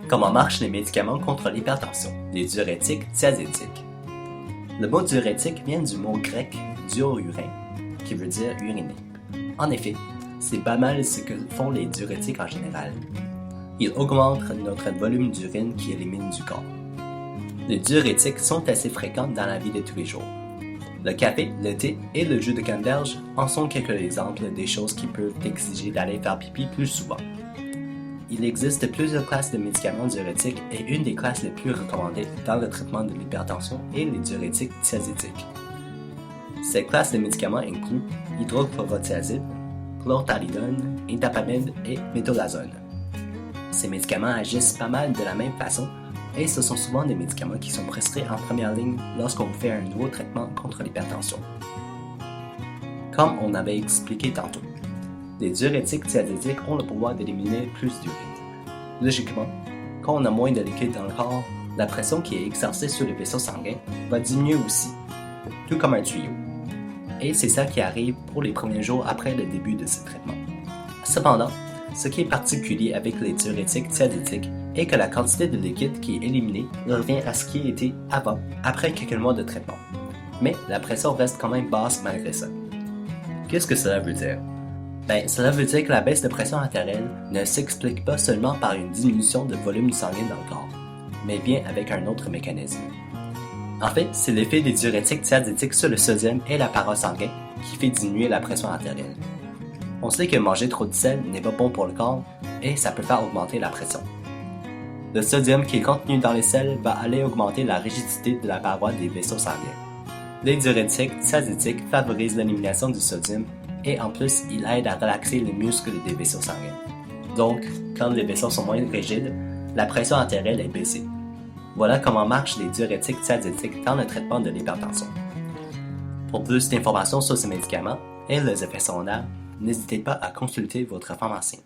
Comment marchent les médicaments contre l'hypertension, les diurétiques thiazétiques? Le mot diurétique vient du mot grec diururin, qui veut dire uriner. En effet, c'est pas mal ce que font les diurétiques en général. Ils augmentent notre volume d'urine qui élimine du corps. Les diurétiques sont assez fréquents dans la vie de tous les jours. Le café, le thé et le jus de canneberge en sont quelques exemples des choses qui peuvent exiger d'aller faire pipi plus souvent. Il existe plusieurs classes de médicaments diurétiques et une des classes les plus recommandées dans le traitement de l'hypertension est les diurétiques thiazétiques. Ces classes de médicaments incluent hydrochlorothiazide, chlorthalidone, indapamide et métolazone. Ces médicaments agissent pas mal de la même façon et ce sont souvent des médicaments qui sont prescrits en première ligne lorsqu'on fait un nouveau traitement contre l'hypertension. Comme on avait expliqué tantôt, les diurétiques thiazétiques ont le pouvoir d'éliminer plus d'urine. Logiquement, quand on a moins de liquide dans le corps, la pression qui est exercée sur les vaisseaux sanguins va diminuer aussi, tout comme un tuyau. Et c'est ça qui arrive pour les premiers jours après le début de ce traitement. Cependant, ce qui est particulier avec les diurétiques thiazétiques est que la quantité de liquide qui est éliminée revient à ce qui était avant, après quelques mois de traitement. Mais la pression reste quand même basse malgré ça. Qu'est-ce que cela veut dire? Cela veut dire que la baisse de pression artérielle ne s'explique pas seulement par une diminution de volume sanguin dans le corps, mais bien avec un autre mécanisme. En fait, c'est l'effet des diurétiques thiazétiques sur le sodium et la paroi sanguine qui fait diminuer la pression artérielle. On sait que manger trop de sel n'est pas bon pour le corps et ça peut faire augmenter la pression. Le sodium qui est contenu dans les sels va aller augmenter la rigidité de la paroi des vaisseaux sanguins. Les diurétiques thiazétiques favorisent l'élimination du sodium et en plus, il aide à relaxer les muscles des vaisseaux sanguins. Donc, quand les vaisseaux sont moins rigides, la pression artérielle est baissée. Voilà comment marchent les diurétiques thiazétiques dans le traitement de l'hypertension. Pour plus d'informations sur ces médicaments et leurs effets secondaires, n'hésitez pas à consulter votre pharmacien.